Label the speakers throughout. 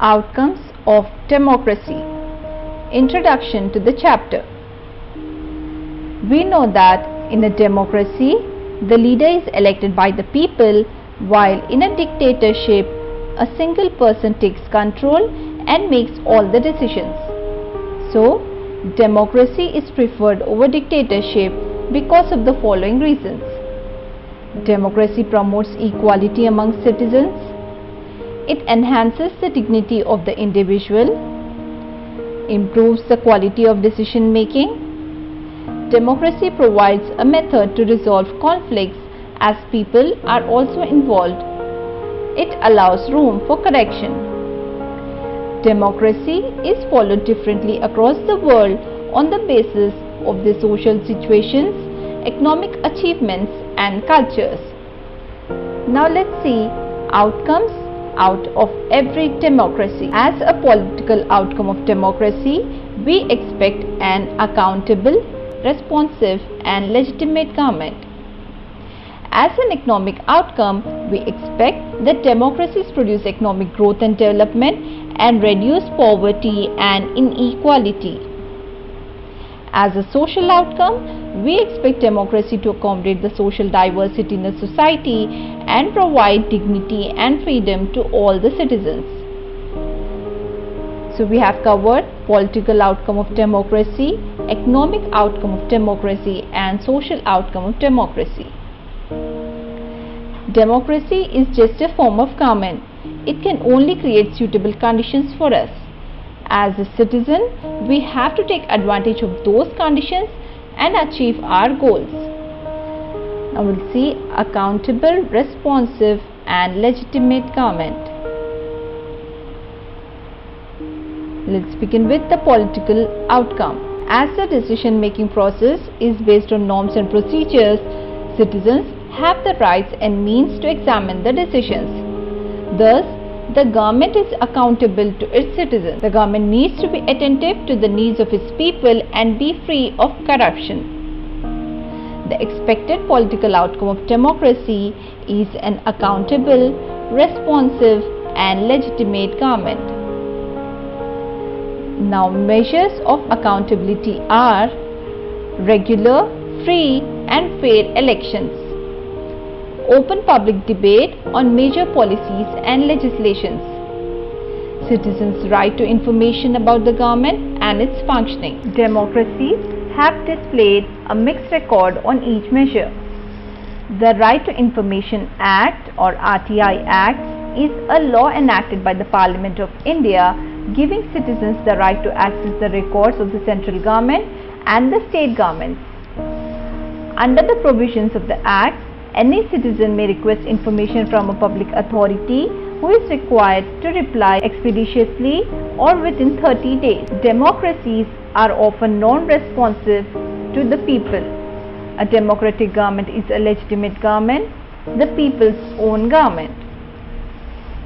Speaker 1: Outcomes of democracy. Introduction to the chapter. We know that in a democracy, the leader is elected by the people, while in a dictatorship, a single person takes control and makes all the decisions. So, democracy is preferred over dictatorship because of the following reasons. Democracy promotes equality among citizens. It enhances the dignity of the individual, improves the quality of decision making. Democracy provides a method to resolve conflicts as people are also involved. It allows room for correction. Democracy is followed differently across the world on the basis of the social situations, economic achievements and cultures. Now let's see outcomes out of every democracy. As a political outcome of democracy, we expect an accountable, responsive and legitimate government. As an economic outcome, we expect that democracies produce economic growth and development and reduce poverty and inequality. As a social outcome, we expect democracy to accommodate the social diversity in the society and provide dignity and freedom to all the citizens. So we have covered political outcome of democracy, economic outcome of democracy and social outcome of democracy. Democracy is just a form of government. It can only create suitable conditions for us. As a citizen, we have to take advantage of those conditions and achieve our goals. Now we'll see accountable, responsive and legitimate government. Let's begin with the political outcome. As the decision-making process is based on norms and procedures, citizens have the rights and means to examine the decisions. Thus, the government is accountable to its citizens. The government needs to be attentive to the needs of its people and be free of corruption. The expected political outcome of democracy is an accountable, responsive and legitimate government. Now, measures of accountability are regular, free and fair elections, open public debate on major policies and legislations, citizens' right to information about the government and its functioning. Democracies have displayed a mixed record on each measure. The Right to Information Act or RTI Act is a law enacted by the Parliament of India, giving citizens the right to access the records of the central government and the state governments. Under the provisions of the Act, any citizen may request information from a public authority who is required to reply expeditiously or within 30 days. Democracies are often non-responsive to the people. A democratic government is a legitimate government, the people's own government.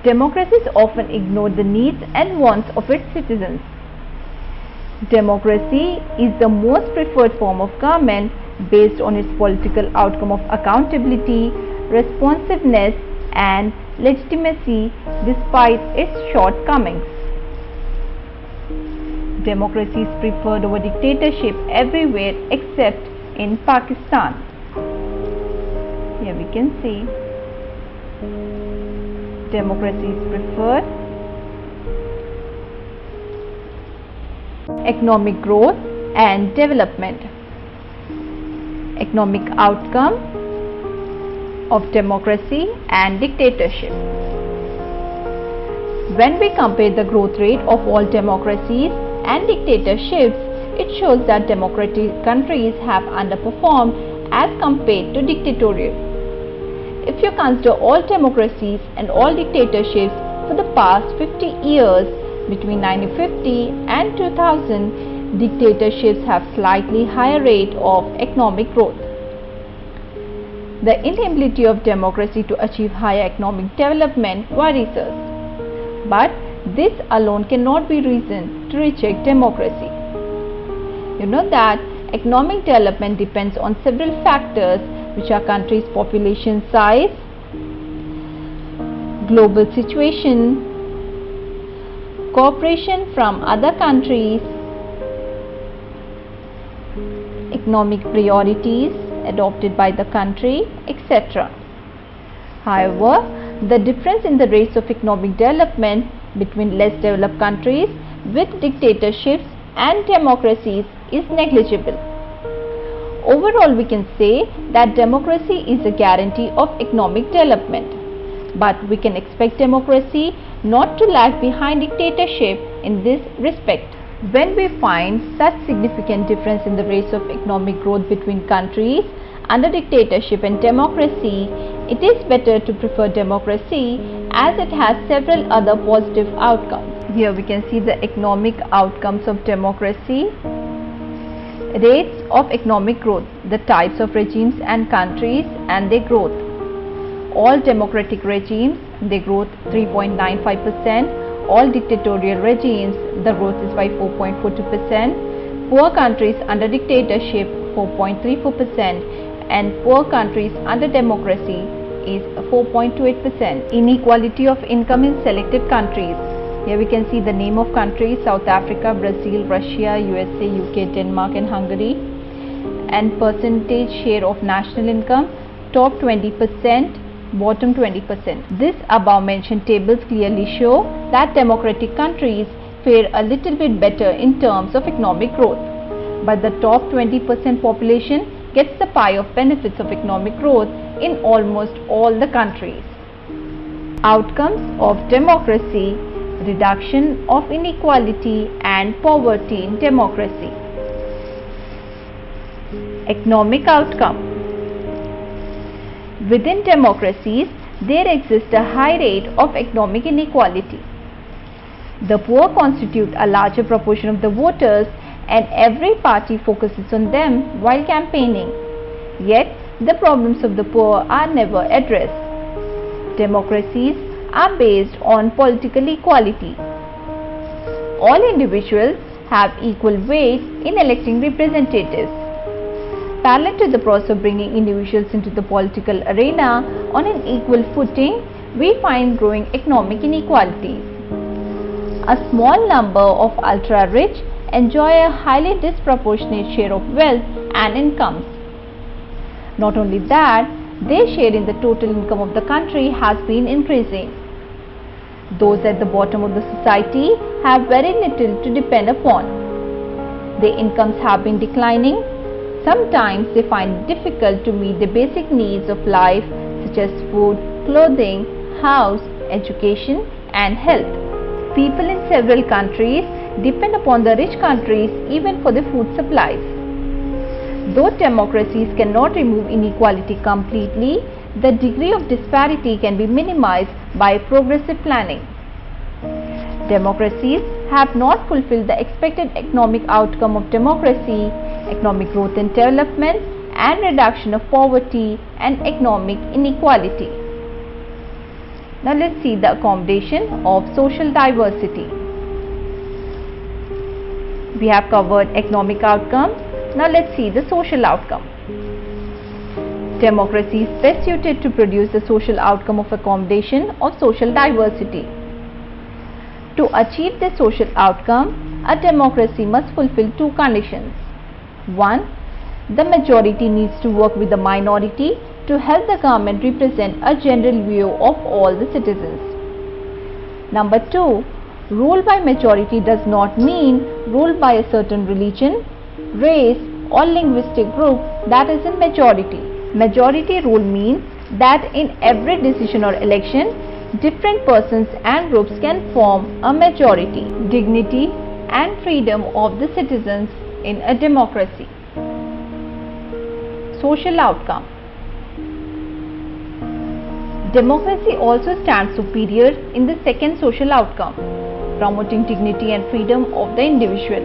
Speaker 1: Democracies often ignore the needs and wants of its citizens. Democracy is the most preferred form of government based on its political outcome of accountability, responsiveness and legitimacy despite its shortcomings. Democracy is preferred over dictatorship everywhere except in Pakistan. Here we can see democracy is preferred. Economic growth and development. Economic outcome of democracy and dictatorship. When we compare the growth rate of all democracies and dictatorships, it shows that democratic countries have underperformed as compared to dictatorial. If you consider all democracies and all dictatorships for the past 50 years, between 1950 and 2000, dictatorships have slightly higher rate of economic growth. The inability of democracy to achieve higher economic development worries us. But this alone cannot be reason to reject democracy. You know that economic development depends on several factors, which are country's population size, global situation, cooperation from other countries, economic priorities adopted by the country, etc. However, the difference in the rates of economic development between less developed countries with dictatorships and democracies is negligible. Overall, we can say that democracy is a guarantee of economic development, but we can expect democracy not to lag behind dictatorship in this respect. When we find such significant difference in the rates of economic growth between countries under dictatorship and democracy, it is better to prefer democracy as it has several other positive outcomes. Here we can see the economic outcomes of democracy. Rates of economic growth, the types of regimes and countries and their growth. All democratic regimes, their growth 3.95%. All dictatorial regimes, the growth is by 4.42%. Poor countries under dictatorship 4.34%, and poor countries under democracy is 4.28%. Inequality of income in selected countries. Here we can see the name of countries: South Africa, Brazil, Russia, USA, UK, Denmark and Hungary. And percentage share of national income: top 20%, bottom 20%. This above mentioned tables clearly show that democratic countries fare a little bit better in terms of economic growth, but the top 20% population gets the pie of benefits of economic growth in almost all the countries. Outcomes of democracy: reduction of inequality and poverty in democracy. Economic outcome: within democracies, there exists a high rate of economic inequality. The poor constitute a larger proportion of the voters, and every party focuses on them while campaigning. Yet, the problems of the poor are never addressed. Democracies are based on political equality. All individuals have equal weight in electing representatives. Parallel to the process of bringing individuals into the political arena on an equal footing, we find growing economic inequalities. A small number of ultra-rich enjoy a highly disproportionate share of wealth and incomes. Not only that, their share in the total income of the country has been increasing. Those at the bottom of the society have very little to depend upon. Their incomes have been declining. Sometimes they find it difficult to meet the basic needs of life such as food, clothing, house, education and health. People in several countries depend upon the rich countries even for their food supplies. Though democracies cannot remove inequality completely, the degree of disparity can be minimized by progressive planning. Democracies have not fulfilled the expected economic outcome of democracy, economic growth and development, and reduction of poverty and economic inequality. Now let's see the accommodation of social diversity. We have covered economic outcomes. Now let's see the social outcome. Democracy is best suited to produce the social outcome of accommodation of social diversity. To achieve this social outcome, a democracy must fulfill two conditions. 1. The majority needs to work with the minority to help the government represent a general view of all the citizens. Number 2. Rule by majority does not mean rule by a certain religion, race or linguistic group that is in majority. Majority rule means that in every decision or election, different persons and groups can form a majority. Dignity and freedom of the citizens in a democracy. Social outcome. Democracy also stands superior in the second social outcome, promoting dignity and freedom of the individual.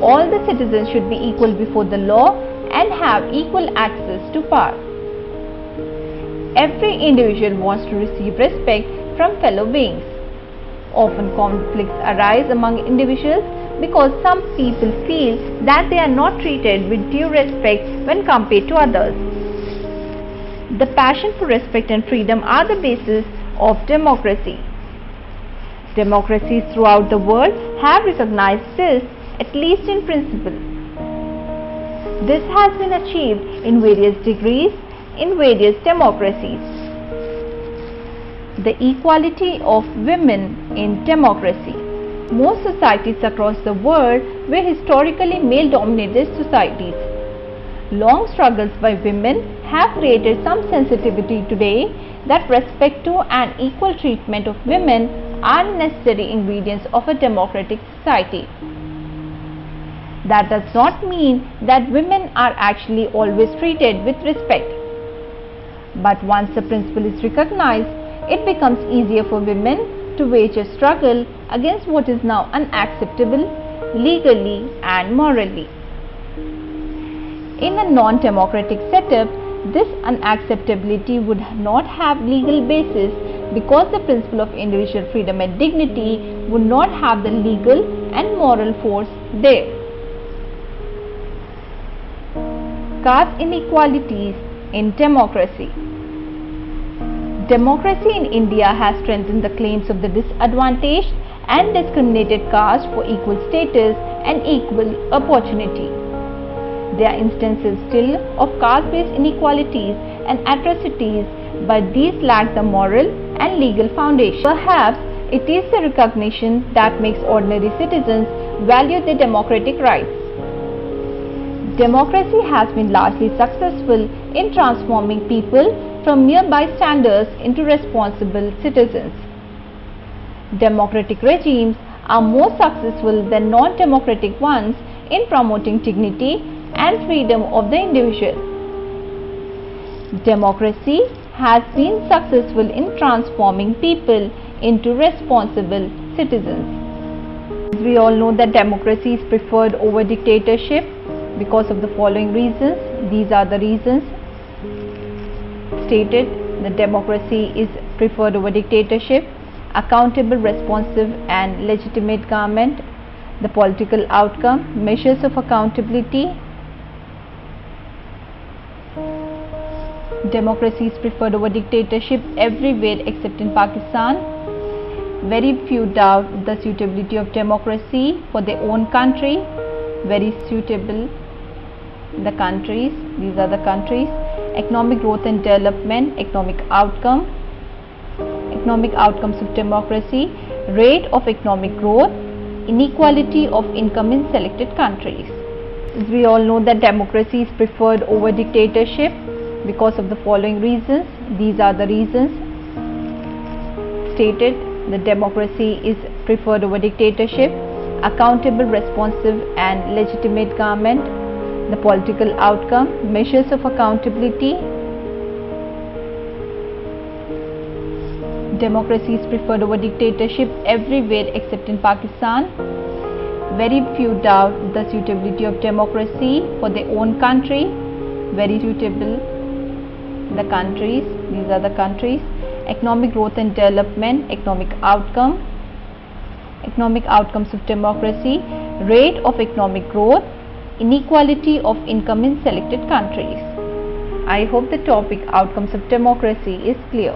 Speaker 1: All the citizens should be equal before the law and have equal access to power. Every individual wants to receive respect from fellow beings. Often conflicts arise among individuals because some people feel that they are not treated with due respect when compared to others. The passion for respect and freedom are the basis of democracy. Democracies throughout the world have recognized this, at least in principle. This has been achieved in various degrees in various democracies. The equality of women in democracy. Most societies across the world were historically male-dominated societies. Long struggles by women have created some sensitivity today that respect to and equal treatment of women are necessary ingredients of a democratic society. That does not mean that women are actually always treated with respect. But once the principle is recognized, it becomes easier for women to wage a struggle against what is now unacceptable legally and morally. In a non-democratic setup, this unacceptability would not have legal basis because the principle of individual freedom and dignity would not have the legal and moral force there. Caste inequalities in democracy. Democracy in India has strengthened the claims of the disadvantaged and discriminated caste for equal status and equal opportunity. There are instances still of caste-based inequalities and atrocities, but these lack the moral and legal foundation. Perhaps it is the recognition that makes ordinary citizens value their democratic rights. Democracy has been largely successful in transforming people from mere bystanders into responsible citizens. Democratic regimes are more successful than non-democratic ones in promoting dignity and freedom of the individual. Democracy has been successful in transforming people into responsible citizens. We all know that democracy is preferred over dictatorship because of the following reasons. These are the reasons stated. The democracy is preferred over dictatorship: accountable, responsive and legitimate government, the political outcome, measures of accountability. Democracy is preferred over dictatorship everywhere except in Pakistan. Very few doubt the suitability of democracy for their own country. Very suitable the countries. These are the countries. Economic growth and development, economic outcome. Economic outcomes of democracy: rate of economic growth, inequality of income in selected countries. We all know that democracy is preferred over dictatorship because of the following reasons. These are the reasons stated. The democracy is preferred over dictatorship: accountable, responsive and legitimate government, the political outcome, measures of accountability. Democracy is preferred over dictatorship everywhere except in Pakistan. Very few doubt the suitability of democracy for their own country. Very suitable the countries. These are the countries. Economic growth and development, economic outcome. Economic outcomes of democracy: rate of economic growth, inequality of income in selected countries. I hope the topic outcomes of democracy is clear.